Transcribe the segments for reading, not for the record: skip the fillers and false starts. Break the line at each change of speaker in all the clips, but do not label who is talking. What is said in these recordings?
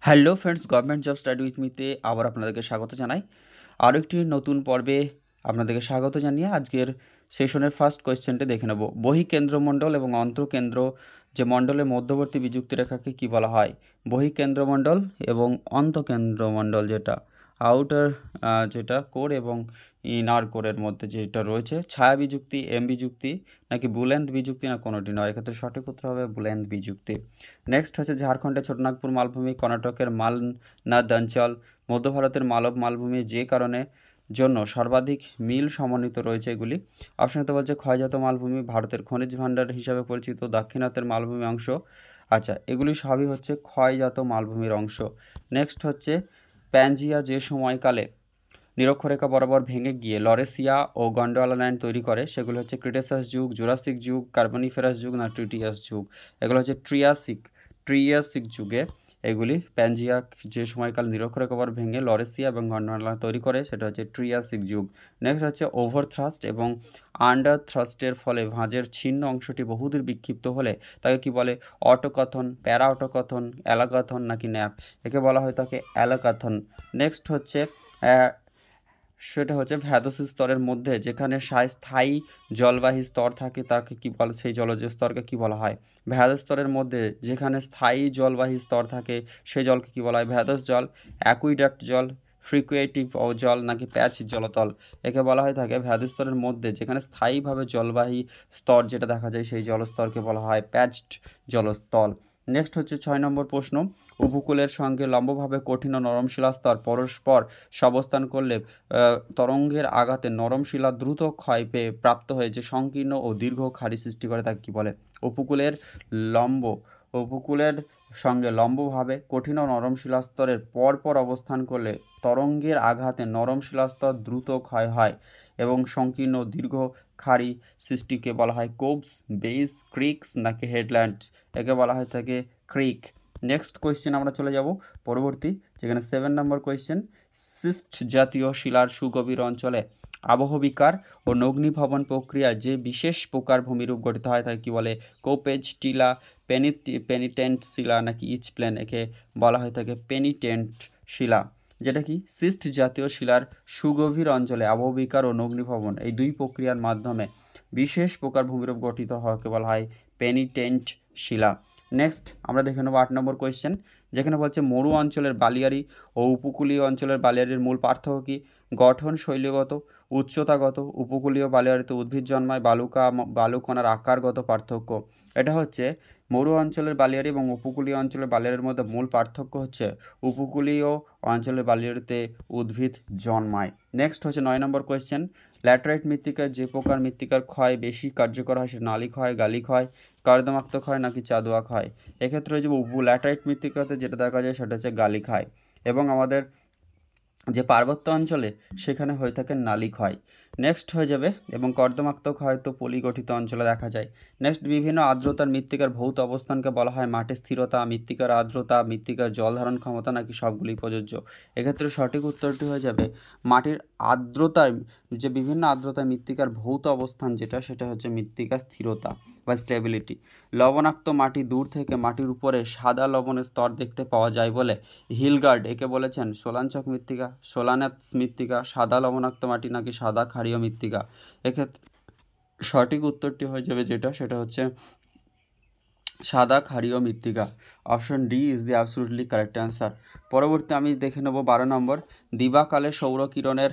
Hello friends, government job study with মিতে আবার আপনাদেরকে স্বাগত জানাই। আরও একটি নতুন পর্বে আপনাদেরকে স্বাগত জানিয়ে আজকের সেশনের ফার্স্ট কোয়েশ্চেনটি দেখে নেব। বহিঃকেন্দ্রমণ্ডল এবং অন্তঃকেন্দ্র যে মণ্ডলের মধ্যবর্তী বিযুক্তি রেখাকে কী বলা হয়? বহিঃকেন্দ্রমণ্ডল এবং অন্তঃকেন্দ্রমণ্ডল, যেটা আউটার যেটা কোর এবং ইনার কোরের মধ্যে যেটা রয়েছে, ছায়া বিযুক্তি, এম বিযুক্তি নাকি বুলেন্দ বিযুক্তি, না কোনোটি নয়। এক্ষেত্রে সঠিক উত্তর হবে বুলেন্দ বিযুক্তি। নেক্সট হচ্ছে ঝাড়খণ্ডের ছোটনাগপুর মালভূমি, কর্ণাটকের মালনাদ অঞ্চল, মধ্য ভারতের মালব মালভূমি যে কারণে জন্য সর্বাধিক মিল সমন্বিত রয়েছে এগুলি। অপশনতে বলছে ক্ষয়জাত মালভূমি, ভারতের খনিজ ভাণ্ডার হিসাবে পরিচিত দাক্ষিণাত্যের মালভূমি অংশ। আচ্ছা, এগুলি সবই হচ্ছে ক্ষয়জাত মালভূমির অংশ। নেক্সট হচ্ছে প্যানজিয়া যে সময়কালে নিরক্ষরেখা বরাবর ভেঙে গিয়ে লরেসিয়া ও গন্ডোয়ালা ল্যান্ড তৈরি করে, সেগুলো হচ্ছে ক্রিটেসাস যুগ, জুরাসিক যুগ, কার্বনিফেরাস যুগ, না ট্রিটিয়াস যুগ। এগুলো হচ্ছে ট্রিয়াসিক যুগে এগুলি প্যানজিয়া যে সময়কাল নিরক্ষরেখা বরাবর ভেঙে লরেসিয়া এবং গন্ডোয়ালা তৈরি করে, সেটা হচ্ছে ট্রিয়াসিক যুগ। নেক্সট হচ্ছে ওভারথ্রাস্ট এবং আন্ডার থ্রাস্টের ফলে ভাঁজের ছিন্ন অংশটি বহুদূর বিক্ষিপ্ত হলে তাকে কি বলে? অটোকথন, প্যারা অটোকথন, অ্যালাকাথন নাকি ন্যাপ? একে বলা হয় তাকে অ্যালাকাথন। নেক্সট হচ্ছে সেটা হচ্ছে ভ্যাদসী স্তরের মধ্যে যেখানে স্থায়ী জলবাহী স্তর থাকে তাকে কি বলে? সেই জলজ স্তরকে কি বলা হয়? ভ্যাদস স্তরের মধ্যে যেখানে স্থায়ী জলবাহী স্তর থাকে সেই জলকে কি বলা হয়? ভ্যাদস জল, অ্যাকুইডাক্ট জল, ফ্রিকুয়েটিভ জল নাকি প্যাচ জলতল? একে বলা হয় থাকে ভ্যাদস স্তরের মধ্যে যেখানে স্থায়ীভাবে জলবাহী স্তর যেটা দেখা যায় সেই জলস্তরকে বলা হয় প্যাচড জলস্থল। নেক্সট হচ্ছে 6 নম্বর প্রশ্ন। উপকূলের সঙ্গে লম্বভাবে কঠিন ও নরম শিলাস্তর পরস্পর সবস্থান করলে তরঙ্গের আঘাতে নরম শিলা দ্রুত ক্ষয় পেয়ে প্রাপ্ত হয়ে যে সংকীর্ণ ও দীর্ঘ খাড়ি সৃষ্টি করে তাকে কী বলে? উপকূলের সঙ্গে লম্বভাবে কঠিন ও নরম শিলাস্তরের পরপর অবস্থান করলে তরঙ্গের আঘাতে নরম শিলাস্তর দ্রুত ক্ষয় হয় এবং সংকীর্ণ দীর্ঘ খাড়ি সৃষ্টিকে বলা হয় কোবস, বেস, ক্রিকস নাকি হেডল্যান্ডস? একে বলা হয় থাকে ক্রিক। নেক্সট কোয়েশ্চেন আমরা চলে যাব পরবর্তী, যেখানে 7 নম্বর কোয়েশ্চেন। সিস্ট জাতীয় শিলার সুগভীর অঞ্চলে আবহবিকার ও নগ্নিভবন প্রক্রিয়া যে বিশেষ প্রকার ভূমিরূপ গঠিত হয় তাকে কী বলে? কোপেজ, টিলা, পেনিটেন্ট শিলা নাকি ইচ প্লেন? একে বলা হয় থাকে পেনিটেন্ট শিলা। যেটা কি সিস্ট জাতীয় শিলার সুগভীর অঞ্চলে আবহবিকার ও নগ্নিভবন এই দুই প্রক্রিয়ার মাধ্যমে বিশেষ প্রকার ভূমিরূপ গঠিত হওয়াকে বলা হয় পেনিটেন্ট শিলা। নেক্সট আমরা দেখে নেব 8 নম্বর কোয়েশ্চেন, যেখানে বলছে মরু অঞ্চলের বালিয়াড়ি ও উপকূলীয় অঞ্চলের বালিয়াড়ির মূল পার্থক্য কী? গঠন শৈলীগত, উচ্চতাগত। উপকূলীয় বালিয়াড়িতে উদ্ভিদ জন্মায়, বালুকণার আকারগত পার্থক্য। এটা হচ্ছে মরু অঞ্চলের বালিয়াড়ি এবং উপকূলীয় অঞ্চলের বালিয়াড়ির মধ্যে মূল পার্থক্য হচ্ছে উপকূলীয় অঞ্চলের বালিয়াড়িতে উদ্ভিদ জন্মায়। নেক্সট হচ্ছে 9 নম্বর কোয়েশ্চেন। ল্যাটেরাইট মৃত্তিকায় যে প্রকার মৃত্তিকার ক্ষয় বেশি কার্যকর হয় সেটা নালী ক্ষয়, গালি ক্ষয়, কর্দমাক্ত ক্ষয় নাকি চাঁদোয়া ক্ষয়? এক্ষেত্রে যে ল্যাটেরাইট মৃত্তিকাতে যেটা দেখা যায় সেটা হচ্ছে গালি ক্ষয়, এবং আমাদের যে পার্বত্য অঞ্চলে সেখানে হয়ে থাকে নালী ক্ষয়। নেক্সট হয়ে যাবে এবং কর্দমাক্ত ক্ষয় তো পলিগঠিত অঞ্চলে দেখা যায়। নেক্সট বিভিন্ন আর্দ্রতার মৃত্তিকার ভৌত অবস্থানকে বলা হয় মাটির স্থিরতা, মৃত্তিকার আর্দ্রতা, মৃত্তিকার জল ধারণ ক্ষমতা নাকি সবগুলি প্রযোজ্য? এক্ষেত্রে সঠিক উত্তরটি হয়ে যাবে মাটির আর্দ্রতার, যে বিভিন্ন আর্দ্রতার মৃত্তিকার ভৌত অবস্থান যেটা সেটা হচ্ছে মৃত্তিকার স্থিরতা বা স্টেবিলিটি। লবণাক্ত মাটি দূর থেকে মাটির উপরে সাদা লবণের স্তর দেখতে পাওয়া যায় বলে হিলগার্ড একে বলেছেন সোলাঞ্চক মৃত্তিকা, সোলানাথ মৃত্তিকা, সাদা লবণাক্ত মাটি নাকি সাদা ক্ষারীয় মৃত্তিকা? এক্ষেত্রে সঠিক উত্তরটি হয়ে যাবে যেটা সেটা হচ্ছে সাদা ক্ষারীয় মৃত্তিকা। Option D is the absolutely correct answer. পরবর্তী আমি দেখে নেব 12 নম্বর। দিবাকালে সৌরকিরণের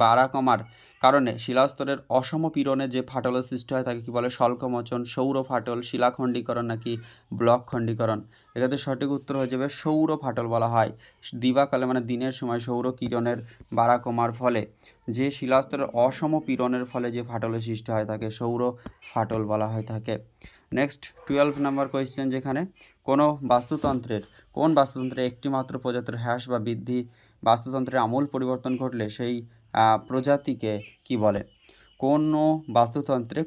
বাড়া-কমার কারণে শিলাস্তরের অসম পীড়নে যে ফাটলের সৃষ্টি হয় তাকে কী বলে? স্বল্পমোচন, সৌর ফাটল, শিলাখণ্ডীকরণ নাকি ব্লক খণ্ডীকরণ? এক্ষেত্রে সঠিক উত্তর হয়ে যাবে সৌর ফাটল বলা হয়। দিবাকালে মানে দিনের সময় সৌর কিরণের বাড়া কমার ফলে যে শিলাস্তরের অসম পীড়নের ফলে যে ফাটলের সৃষ্টি হয় তাকে সৌর ফাটল বলা হয় থাকে। নেক্সট 12 নম্বর কোয়েশ্চেন, যেখানে কোন বাস্তুতন্ত্রের একটি মাত্র প্রজাতির হ্রাস বা বৃদ্ধি, বাস্তুতন্ত্রের আমূল পরিবর্তন ঘটলে সেই প্রজাতিকে কি বলে? কোন বাস্তুতন্ত্রে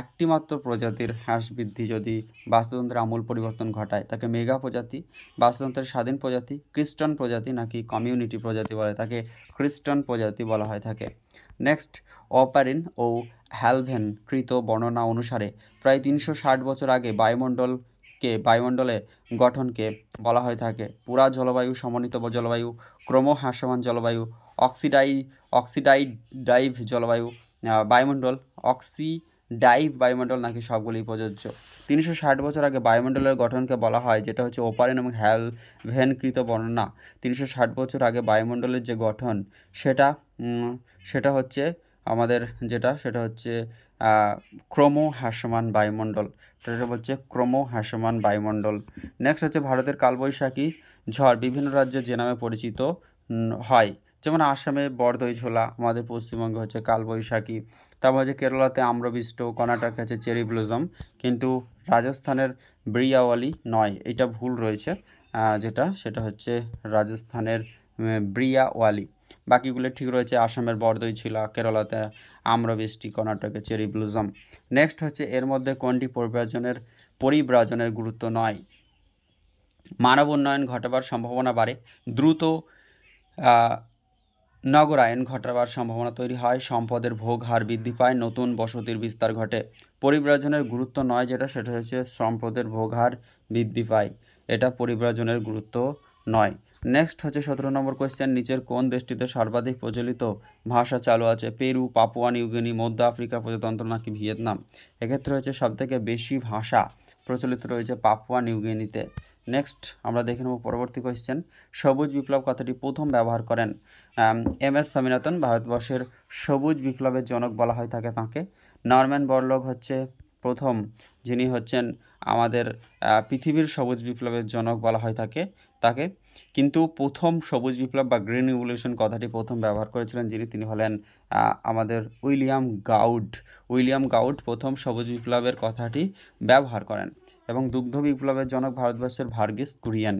একটি মাত্র প্রজাতির হ্রাস বৃদ্ধি যদি বাস্তুতন্ত্রের আমূল পরিবর্তন ঘটায় তাকে মেগা প্রজাতি, বাস্তুতন্ত্রের স্বাধীন প্রজাতি, ক্রিস্টান প্রজাতি নাকি কমিউনিটি প্রজাতি বলে? তাকে ক্রিস্টান প্রজাতি বলা হয় থাকে। নেক্সট অপারিন ও হ্যালভেন কৃত বর্ণনা অনুসারে প্রায় 360 বছর আগে বায়ুমণ্ডলকে পরিবেশকে বায়ুমণ্ডলের গঠনকে বলা হয়ে থাকে? পুরা জলবায়ু, সমন্বিত জলবায়ু, ক্রমহ্রাসমান জলবায়ু, অক্সিডাইভ জলবায়ু, বায়ুমণ্ডল, অক্সিডাইভ বায়ুমণ্ডল, নাকি সবগুলি প্রযোজ্য? 360 বছর আগে বায়ুমণ্ডলের গঠনকে বলা হয়, যেটা হচ্ছে ওপারেন এবং হ্যালভেনকৃত বর্ণনা। 360 বছর আগে বায়ুমণ্ডলের যে গঠন সেটা হচ্ছে আমাদের সেটা হচ্ছে ক্রমহ্রাসমান বায়ুমণ্ডল। সেটা হচ্ছে ক্রমহ্রাসমান বায়ুমণ্ডল। নেক্সট হচ্ছে ভারতের কালবৈশাখী ঝড় বিভিন্ন রাজ্যে যে নামে পরিচিত হয়, যেমন আসামে বরদৈছোলা, আমাদের পশ্চিমবঙ্গে হচ্ছে কালবৈশাখী, তারপর হচ্ছে কেরালাতে আম্রবৃষ্টি, কর্ণাটকে হচ্ছে চেরি ব্লসম, কিন্তু রাজস্থানের ব্রিয়াওয়ালি নয়, এটা ভুল রয়েছে, সেটা হচ্ছে রাজস্থানের ব্রিয়াওয়ালি। বাকিগুলো ঠিক রয়েছে, আসামের বরদৈছোলা, কেরালাতে আম্রবৃষ্টি, কর্ণাটকে চেরি ব্লসম। নেক্সট হচ্ছে এর মধ্যে কোনটি পরিব্রাজনের গুরুত্ব নয়? মানব উন্নয়ন ঘটাবার সম্ভাবনা বাড়ে, দ্রুত নগরায়ন ঘটাবার সম্ভাবনা তৈরি হয়, সম্পদের ভোগ হার বৃদ্ধি পায়, নতুন বসতির বিস্তার ঘটে। পরিব্রাজনের গুরুত্ব নয় সেটা হচ্ছে সম্পদের ভোগ হার বৃদ্ধি পায়, এটা পরিব্রাজনের গুরুত্ব নয়। নেক্সট হচ্ছে 17 নম্বর কোয়েশ্চেন, নিচের কোন দেশটিতে সর্বাধিক প্রচলিত ভাষা চালু আছে? পেরু, পাপুয়া নিউগিনি, মধ্য আফ্রিকা প্রজাতন্ত্র, নাকি ভিয়েতনাম? এক্ষেত্রে হচ্ছে সবথেকে বেশি ভাষা প্রচলিত রয়েছে পাপুয়া নিউগিনিতে। নেক্সট আমরা দেখে নেব পরবর্তী কোয়েশ্চেন, সবুজ বিপ্লব কথাটি প্রথম ব্যবহার করেন এম.এস. স্বামীনাথন। ভারতবর্ষের সবুজ বিপ্লবের জনক বলা হয় থাকে তাকে। নরম্যান বরলগ হচ্ছে প্রথম যিনি হচ্ছেন আমাদের পৃথিবীর সবুজ বিপ্লবের জনক বলা হয় তাকে, কিন্তু প্রথম সবুজ বিপ্লব বা গ্রিন রিভলিউশন কথাটি প্রথম ব্যবহার করেছিলেন তিনি হলেন আমাদের উইলিয়াম গাউড প্রথম সবুজ বিপ্লবের কথাটি ব্যবহার করেন। এবং দুগ্ধ বিপ্লবের জনক ভারতবর্ষের ভার্গিস কুরিয়েন।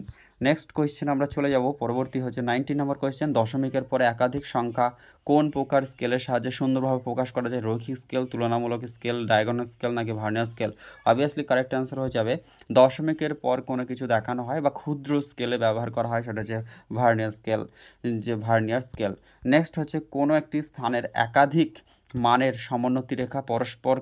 নেক্সট কোয়েশ্চেন আমরা চলে যাব, পরবর্তী হচ্ছে 19 নম্বর কোয়েশ্চেন, দশমিকের পরে একাধিক সংখ্যা কোন প্রকার স্কেলের সাহায্যে সুন্দরভাবে প্রকাশ করা যায়? রৈখিক স্কেল, তুলনামূলক স্কেল, ডায়াগোনাল স্কেল, নাকি vernier scale? Obviously correct answer হয়ে যাবে দশমিকের পর কোনো কিছু দেখানো হয় বা ক্ষুদ্র স্কেলে ব্যবহার করা হয়, সেটা হচ্ছে ভার্নিয়ার স্কেল। নেক্সট হচ্ছে কোনো একটি স্থানের একাধিক মানের সমোন্নতি রেখা পরস্পর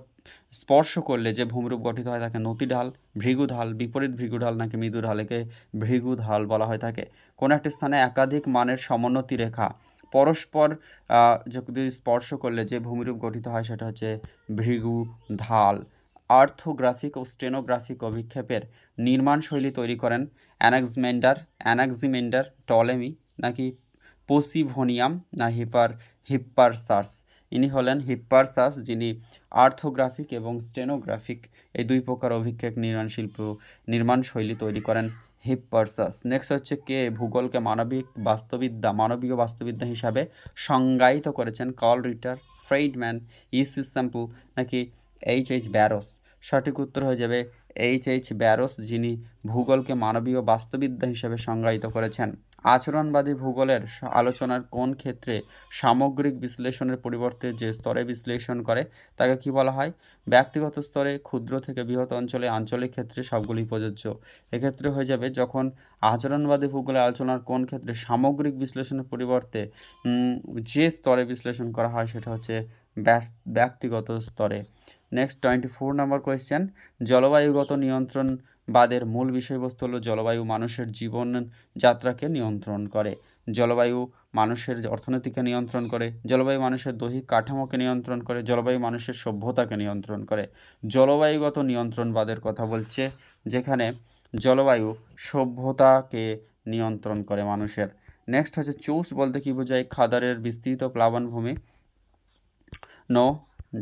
স্পর্শ করলে যে ভূমিরূপ গঠিত হয় তাকে নতিঢাল, ভৃগুঢাল, বিপরীত ভৃগুঢাল, নাকি মৃদুঢাল? একে ভৃগুঢাল বলা হয় থাকে। কোনো একটি স্থানে একাধিক মানের সমোন্নতি রেখা পরস্পর যদি স্পর্শ করলে যে ভূমিরূপ গঠিত হয় সেটা হচ্ছে ভৃগুঢাল। অর্থোগ্রাফিক ও স্টেনোগ্রাফিক অভিক্ষেপের নির্মাণ শৈলী তৈরি করেন অ্যানাক্সিমেন্ডার, টলেমি, নাকি পোসিভোনিয়াম, না হিপ্পারসাস? ইনি হলেন হিপ্পারসাস, যিনি অর্থোগ্রাফিক এবং স্টেনোগ্রাফিক এই দুই প্রকার অভিক্ষেপ নির্মাণ শৈলী তৈরি করেন হিপ্পারসাস। নেক্সট হচ্ছে কে ভূগোলকে মানবীয় বাস্তুবিদ্যা হিসাবে সংজ্ঞায়িত করেছেন? কার্ল রিটার, ফ্রেডম্যান, ইসি স্যাম্পু, নাকি এইচ ব্যারোস? সঠিক উত্তর হয়ে যাবে এইচ ব্যারোস, যিনি ভূগোলকে মানবীয় বাস্তুবিদ্যা হিসাবে সংজ্ঞায়িত করেছেন। আচরণবাদী ভূগোলের আলোচনার কোন ক্ষেত্রে সামগ্রিক বিশ্লেষণের পরিবর্তে যে স্তরে বিশ্লেষণ করে তাকে কি বলা হয়? ব্যক্তিগত স্তরে, ক্ষুদ্র থেকে বৃহৎ অঞ্চলে, আঞ্চলিক ক্ষেত্রে, সবগুলি প্রযোজ্য। এক্ষেত্রে হয়ে যাবে যখন আচরণবাদী ভূগোলের আলোচনার কোন ক্ষেত্রে সামগ্রিক বিশ্লেষণের পরিবর্তে যে স্তরে বিশ্লেষণ করা হয় সেটা হচ্ছে ব্যক্তিগত স্তরে। নেক্সট 24 নম্বর কোয়েশ্চেন, জলবায়ুগত নিয়ন্ত্রণবাদের মূল বিষয়বস্তু হলো জলবায়ু মানুষের জীবনযাত্রাকে নিয়ন্ত্রণ করে, জলবায়ু মানুষের অর্থনীতিকে নিয়ন্ত্রণ করে, জলবায়ু মানুষের দৈহিক কাঠামোকে নিয়ন্ত্রণ করে, জলবায়ু মানুষের সভ্যতাকে নিয়ন্ত্রণ করে। জলবায়ুগত নিয়ন্ত্রণবাদের কথা বলছে যেখানে জলবায়ু সভ্যতাকে নিয়ন্ত্রণ করে মানুষের। নেক্সট হচ্ছে চুস বলতে কি বোঝায়? খাদারের বিস্তৃত প্লাবনভূমি।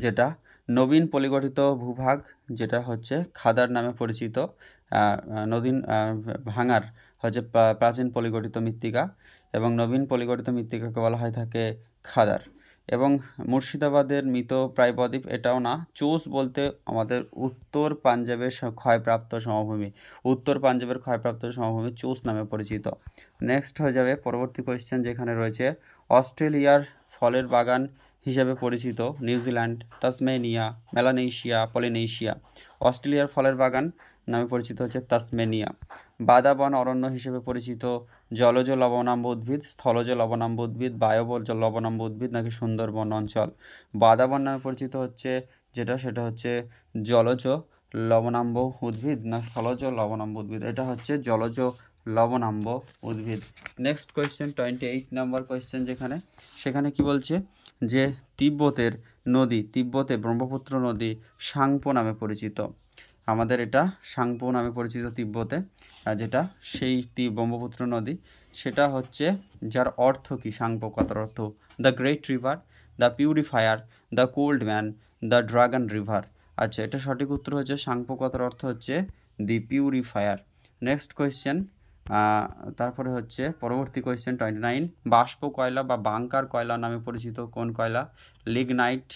যেটা নবীন পলিগঠিত ভূভাগ, যেটা হচ্ছে খাদার নামে পরিচিত। নদীন ভাঙার হচ্ছে প্রাচীন পলিগঠিত মৃত্তিকা, এবং নবীন পলিগঠিত মৃত্তিকাকে বলা হয় থাকে খাদার। এবং মুর্শিদাবাদের মৃত প্রায় বদ্বীপ এটাও না। চোস বলতে আমাদের উত্তর পাঞ্জাবের ক্ষয়প্রাপ্ত সমভূমি চোস নামে পরিচিত। নেক্সট হয়ে যাবে পরবর্তী কোয়েশ্চেন, যেখানে রয়েছে অস্ট্রেলিয়ার ফলের বাগান হিসেবে পরিচিত নিউজিল্যান্ড, তাসমেনিয়া, মেলানেশিয়া, পলিনেশিয়া। অস্ট্রেলিয়ার ফলের বাগান নামে পরিচিত হচ্ছে তাসমেনিয়া। বাদাবন অরণ্য হিসেবে পরিচিত জলজ লবণাম্ব উদ্ভিদ, স্থলজ লবণাম্ব উদ্ভিদ, বায়বীয় লবণাম্ব উদ্ভিদ, নাকি সুন্দরবন অঞ্চল? বাদাবন নামে পরিচিত হচ্ছে সেটা হচ্ছে জলজ লবণাম্ব উদ্ভিদ না স্থলজ লবণাম্ব উদ্ভিদ? এটা হচ্ছে জলজ লবণাম্ব উদ্ভিদ। নেক্সট কোয়েশ্চেন 28 নম্বর কোয়েশ্চেন যেখানে, সেখানে কি বলছে যে তিব্বতের নদী, তিব্বতে ব্রহ্মপুত্র নদী সাংপো নামে পরিচিত। আমাদের এটা সাংপো নামে পরিচিত তিব্বতে, যেটা সেই ব্রহ্মপুত্র নদী, সেটা হচ্ছে যার অর্থ কি, সাংপো কথার অর্থ the great river, the purifier, the cold man, the dragon river. আচ্ছা, এটা সঠিক উত্তর হচ্ছে সাংপো কথার অর্থ হচ্ছে দি পিউরিফায়ার। নেক্সট কোয়েশ্চেন, তারপরে হচ্ছে পরবর্তী কোয়েশ্চেন 29, বাষ্প কয়লা বা বাংকার কয়লা নামে পরিচিত কোন কয়লা? লিগনাইট,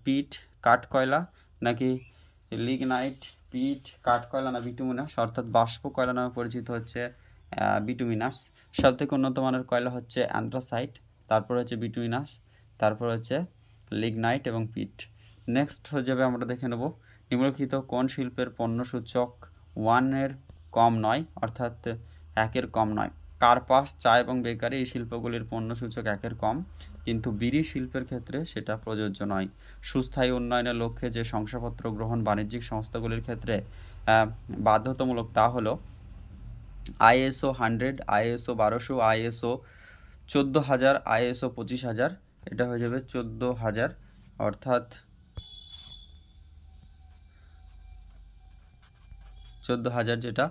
পিট, কাঠ কয়লা, নাকি লিগনাইট, পিট, কাঠ কয়লা, না বিটুমিনাস? অর্থাৎ বাষ্প কয়লা নামে পরিচিত হচ্ছে বিটুমিনাস। সবথেকে উন্নত মানের কয়লা হচ্ছে অ্যান্থ্রাসাইট, তারপর হচ্ছে বিটুমিনাস, তারপর হচ্ছে লিগনাইট এবং পিট। নেক্সট হয়ে যাবে, আমরা দেখে নেব নিম্নলিখিত কোন শিল্পের পণ্য সূচক 1-এর কম নয়, অর্থাৎ 1-এর কম নয়? কার্পাস, চা এবং বেকারি এই শিল্পগুলির পণ্য সূচক 1-এর কম, কিন্তু বিড়ি শিল্পের ক্ষেত্রে সেটা প্রযোজ্য নয়। সুস্থায়ী উন্নয়নের লক্ষ্যে যে শংসাপত্র গ্রহণ বাণিজ্যিক সংস্থাগুলির ক্ষেত্রে বাধ্যতামূলক, তা হলো ISO 100, ISO 1200, ISO 14,000, ISO 25,000। এটা হয়ে যাবে 14,000, অর্থাৎ 14,000 যেটা,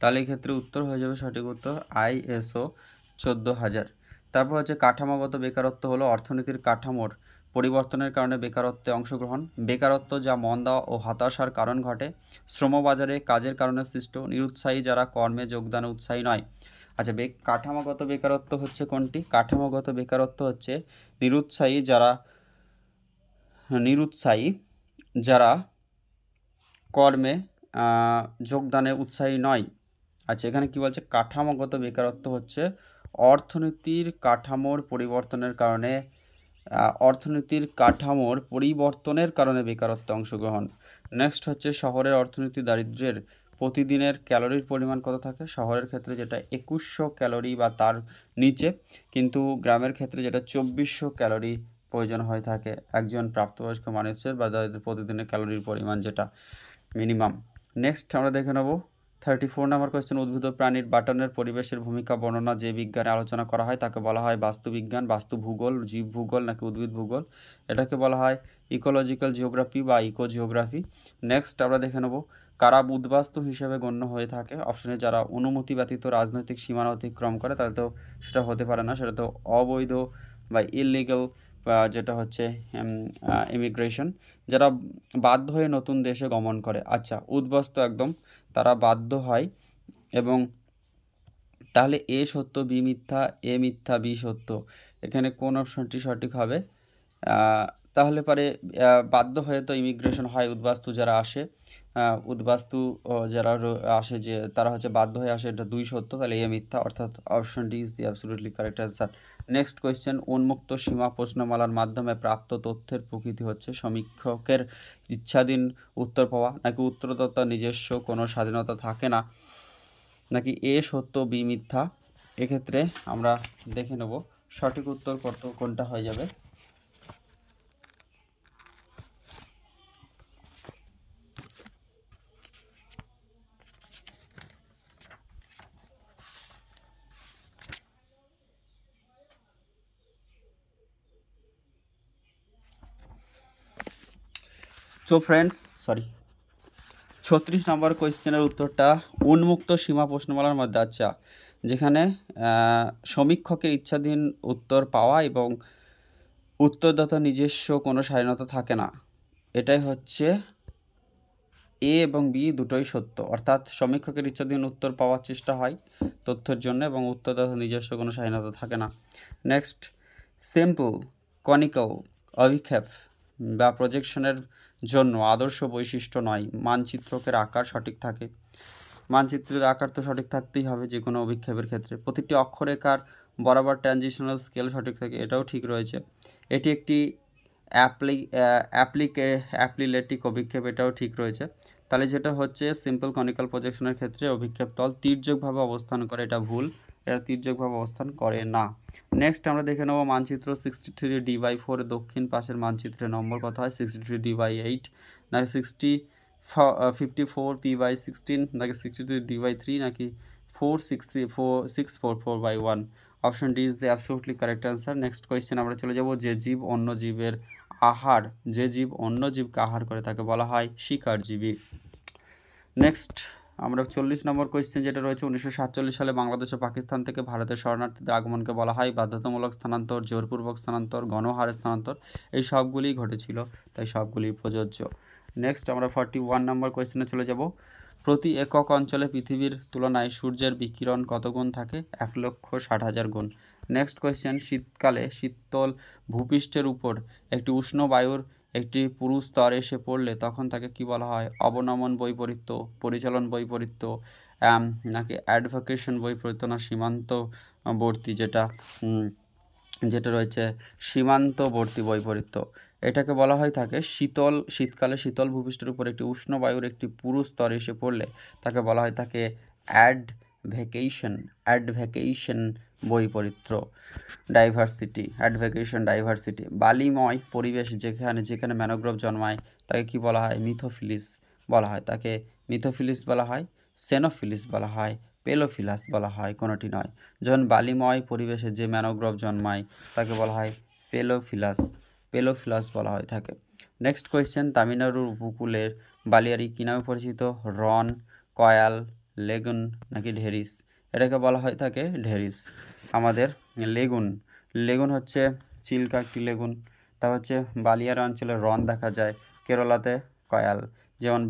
তাহলে এই ক্ষেত্রে উত্তর হয়ে যাবে সঠিক উত্তর ISO 14,000। তারপর হচ্ছে কাঠামোগত বেকারত্ব হলো অর্থনীতির কাঠামোর পরিবর্তনের কারণে বেকারত্বে অংশগ্রহণ, বেকারত্ব যা মন্দা ও হতাশার কারণ ঘটে, শ্রমবাজারে কাজের কারণে সৃষ্ট, নিরুৎসাহী যারা কর্মে যোগদানে উৎসাহী নয়। আচ্ছা, কাঠামোগত বেকারত্ব হচ্ছে কোনটি? কাঠামোগত বেকারত্ব হচ্ছে নিরুৎসাহী যারা কর্মে যোগদানে উৎসাহী নয়। আচ্ছা, এখানে কি বলছে? কাঠামোগত বেকারত্ব হচ্ছে অর্থনীতির কাঠামোর পরিবর্তনের কারণে বেকারত্বে অংশগ্রহণ। নেক্সট হচ্ছে শহরের অর্থনীতি দারিদ্র্যের প্রতিদিনের ক্যালোরির পরিমাণ কত থাকে? শহরের ক্ষেত্রে যেটা 2100 ক্যালোরি বা তার নিচে, কিন্তু গ্রামের ক্ষেত্রে যেটা 2400 ক্যালোরি প্রয়োজন হয়ে থাকে একজন প্রাপ্তবয়স্ক মানুষের, বা তাদের প্রতিদিনের ক্যালোরির পরিমাণ যেটা মিনিমাম। নেক্সট আমরা দেখে নেব 34 নম্বর কোয়েশ্চেন, উদ্ভিদ ও প্রাণীর বাটনের পরিবেশের ভূমিকা বর্ণনা যে বিজ্ঞানে আলোচনা করা হয় তাকে বলা হয় বাস্তুবিজ্ঞান, বাস্তু ভূগোল, জীব ভূগোল, নাকি উদ্ভিদ ভূগোল? এটাকে বলা হয় ইকোলজিক্যাল জিওগ্রাফি বা ইকো জিওগ্রাফি। নেক্সট আমরা দেখে নেব কারা উদ্বাস্তু হিসেবে গণ্য হয়ে থাকে? অপশনে যারা অনুমতি ব্যতীত রাজনৈতিক সীমানা অতিক্রম করে, তাহলে তো সেটা হতে পারে না, সেটা তো অবৈধ বা ইললিগাল, যেটা হচ্ছে ইমিগ্রেশন, যারা বাধ্য হয়ে নতুন দেশে গমন করে। আচ্ছা, উদ্বাস্তু একদম তারা বাধ্য হয়, এবং তাহলে এ সত্য, বি মিথ্যা, এ মিথ্যা, বি সত্য, এখানে কোন অপশনটি সঠিক হবে? তাহলে পারে বাধ্য হয়ে তো ইমিগ্রেশন হয়, উদ্বাস্তু যারা আসে, আসে যে তারা হচ্ছে বাধ্য হয়ে আসে, এটা 2 সত্য, তাহলে এ মিথ্যা, অর্থাৎ option D is the absolutely correct answer. Next question, উন্মুক্ত সীমা প্রশ্নমালার মাধ্যমে প্রাপ্ত তথ্যের প্রকৃতি হচ্ছে সমীক্ষকের ইচ্ছাধীন উত্তর পাওয়া, নাকি উত্তরদাতার নিজস্ব কোনো স্বাধীনতা থাকে না, নাকি এ সত্য, বি মিথ্যা? এক্ষেত্রে আমরা দেখে নেব সঠিক উত্তর কোনটা হয়ে যাবে। তো ফ্রেন্ডস, 36 নম্বর কোয়েশ্চেনের উত্তরটা উন্মুক্ত সীমা প্রশ্নমালার মধ্যে, আচ্ছা, যেখানে সমীক্ষকের ইচ্ছাধীন উত্তর পাওয়া এবং উত্তরদাতা নিজস্ব কোনো স্বাধীনতা থাকে না, এটাই হচ্ছে এ এবং বি দুটোই সত্য, অর্থাৎ সমীক্ষকের ইচ্ছাধীন উত্তর পাওয়ার চেষ্টা হয় তথ্যের জন্য, এবং উত্তরদাতা নিজস্ব কোনো স্বাধীনতা থাকে না। নেক্সট, সিম্পল কনিক্যাল অভিক্ষেপ বা প্রজেকশনের জন্য আদর্শ বৈশিষ্ট্য নয়, মানচিত্রকের আকার সঠিক থাকে। মানচিত্রের আকার তো সঠিক থাকতেই হবে যে কোনো অভিক্ষেপের ক্ষেত্রে। প্রতিটি অক্ষরেখার বরাবর ট্রানজিশনাল স্কেল সঠিক থাকে, এটাও ঠিক রয়েছে। এটি একটি অ্যাপ্লিলেটিক অভিক্ষেপ, এটাও ঠিক রয়েছে। তাহলে যেটা হচ্ছে সিম্পল কনিক্যাল প্রজেকশনের ক্ষেত্রে অভিক্ষেপ তল তির্যকভাবে অবস্থান করে, এটা ভুল, এটা তির্যকভাবে অবস্থান করে না। নেক্সট আমরা দেখে নেব মানচিত্র 63D/4 দক্ষিণ পাশের মানচিত্রের নম্বর কত হয়? 63D/8, না 63 54p/16 নাকি 62d/3 নাকি 4/644/1? Option D is the absolutely correct answer. Next question আমরা চলে যাব, যে জীব অন্য জীবের আহার, যে জীব অন্য জীবকে আহার করে তাকে বলা হয় শিকারজীবী। নেক্সট আমরা 40 নম্বর কোয়েশ্চেন যেটা রয়েছে, 1947 সালে বাংলাদেশ ও পাকিস্তান থেকে ভারতের শরণার্থীদের আগমনকে বলা হয় বাধ্যতামূলক স্থানান্তর, জোরপূর্বক স্থানান্তর, গণহারে স্থানান্তর। এই সবগুলিই ঘটেছিল, তাই সবগুলি প্রযোজ্য। নেক্সট আমরা 41 নম্বর কোয়েশ্চেনে চলে যাব, প্রতি একক অঞ্চলে পৃথিবীর তুলনায় সূর্যের বিকিরণ কত গুণ থাকে? 1,60,000 গুণ। নেক্সট কোয়েশ্চেন, শীতকালে শীতল ভূপৃষ্ঠের উপর একটি উষ্ণ বায়ুর একটি পুরু স্তর এসে পড়লে তখন তাকে কি বলা হয়? অবনমন বৈপরীত্য, পরিচালন বৈপরীত্য, নাকি অ্যাডভোকেশন বৈপরীত্য, না সীমান্তবর্তী যেটা রয়েছে সীমান্তবর্তী বৈপরীত্য। এটাকে বলা হয় থাকে শীতকালে শীতল ভূপৃষ্ঠের উপর একটি উষ্ণ বায়ুর একটি পুরু স্তর এসে পড়লে তাকে বলা হয় থাকে অ্যাডভোকেশন বৈপরীত্য, ডাইভার্সিটি। বালিময় পরিবেশ যেখানে ম্যানোগ্রোভ জন্মায় তাকে কি বলা হয়? মিথোফিলিস বলা হয়। তাকে মিথোফিলিস বলা হয়, সেনোফিলিস বলা হয়, পেলোফিলাস বলা হয়, কোনোটি নয়। যখন বালিময় পরিবেশে যে ম্যানোগ্রোভ জন্মায় তাকে বলা হয় পেলোফিলাস বলা হয় থাকে। নেক্সট কোয়েশ্চেন, তামিলনাড়ুর উপকূলের বালিয়াড়ি কী নামে পরিচিত? রন, কয়াল, লেগুন নাকি ঢেরিস? এটাকে বলা হয় থাকে ঢেরিস। আমাদের লেগুন হচ্ছে চিল্কা একটি লেগুন। তা হচ্ছে বালিয়াড়ি অঞ্চলে রন দেখা যায়, কেরলাতে কয়াল, যেমন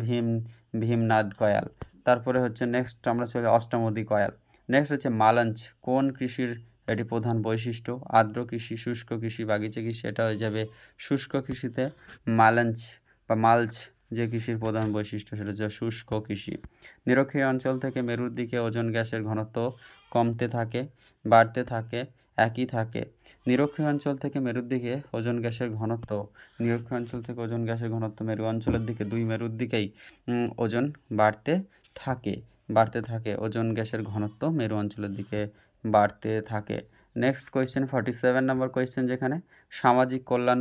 ভীমনাদ কয়াল। তারপরে হচ্ছে নেক্সট আমরা চলে অষ্টমদী কয়াল। নেক্সট হচ্ছে মালঞ্চ, কোন কৃষির এটি প্রধান বৈশিষ্ট্য? আর্দ্র কৃষি, শুষ্ক কৃষি, বাগিচা কৃষি। এটা হয়ে যাবে শুষ্ক কৃষিতে মালচ যে কৃষির প্রধান বৈশিষ্ট্য সেটা হচ্ছে শুষ্ক কৃষি। নিরক্ষীয় অঞ্চল থেকে মেরুর দিকে ওজোন গ্যাসের ঘনত্ব কমতে থাকে, বাড়তে থাকে, একই থাকে? নিরক্ষীয় অঞ্চল থেকে মেরুর দিকে ওজোন গ্যাসের ঘনত্ব মেরু অঞ্চলের দিকে, দুই মেরুর দিকেই ওজন বাড়তে থাকে। ওজোন গ্যাসের ঘনত্ব মেরু অঞ্চলের দিকে বাড়তে থাকে। নেক্সট কোয়েশ্চেন 47 নম্বর কোয়েশ্চেন, যেখানে সামাজিক কল্যাণ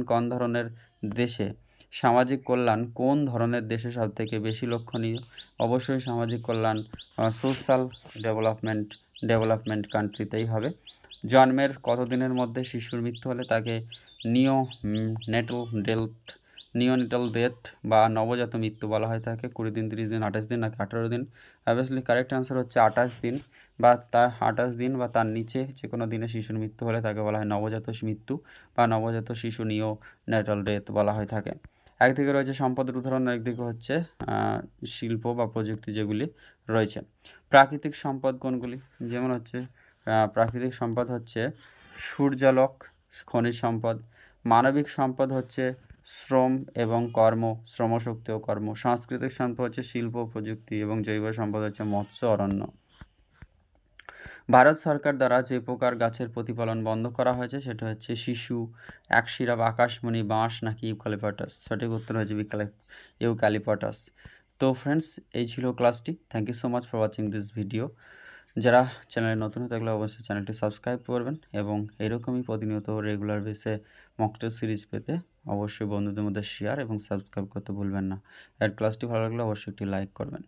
কোন ধরনের দেশে সবথেকে বেশি লক্ষণীয়? অবশ্যই সামাজিক কল্যাণ সোশ্যাল ডেভেলপমেন্ট কান্ট্রিতেই হবে। জন্মের কতদিনের মধ্যে শিশুর মৃত্যু হলে তাকে নিওনেটাল ডেথ বা নবজাত মৃত্যু বলা হয় থাকে? 20 দিন, 30 দিন, 28 দিন নাকি 18 দিন? অবভিয়াসলি কারেক্ট আনসার হচ্ছে 28 দিন বা তার নিচে যে কোনো দিনে শিশুর মৃত্যু হলে তাকে বলা হয় নবজাত মৃত্যু বা নবজাত শিশু নিওনেটাল ডেথ বলা হয় থাকে। একদিকে রয়েছে সম্পদের উদাহরণ, একদিকে হচ্ছে শিল্প বা প্রযুক্তি যেগুলি রয়েছে। প্রাকৃতিক সম্পদ কোনগুলি? যেমন হচ্ছে প্রাকৃতিক সম্পদ হচ্ছে সূর্যালোক, খনিজ সম্পদ। মানবিক সম্পদ হচ্ছে শ্রম এবং কর্ম, শ্রমশক্তি ও কর্ম। সাংস্কৃতিক সম্পদ হচ্ছে শিল্প, প্রযুক্তি, এবং জৈব সম্পদ হচ্ছে মৎস্য, অরণ্য। ভারত সরকার দ্বারা যে প্রকার গাছের প্রতিপালন বন্ধ করা হয়েছে সেটা হচ্ছে শিশু, একশিরা বা আকাশমণি, বাঁশ নাকি ইউক্যালিপটাস? সঠিক উত্তর হচ্ছে ইউক্যালিপটাস। তো ফ্রেন্ডস, এই ছিল ক্লাসটি। Thank you so much for watching this video. যারা চ্যানেলে নতুন হয়ে থাকলে অবশ্যই চ্যানেলটি সাবস্ক্রাইব করবেন, এবং এরকমই প্রতিনিয়ত রেগুলার বেসে মক টেস্ট সিরিজ পেতে অবশ্যই বন্ধুদের মধ্যে শেয়ার এবং সাবস্ক্রাইব করতে ভুলবেন না। আর ক্লাসটি ভালো লাগলে অবশ্যই একটি লাইক করবেন।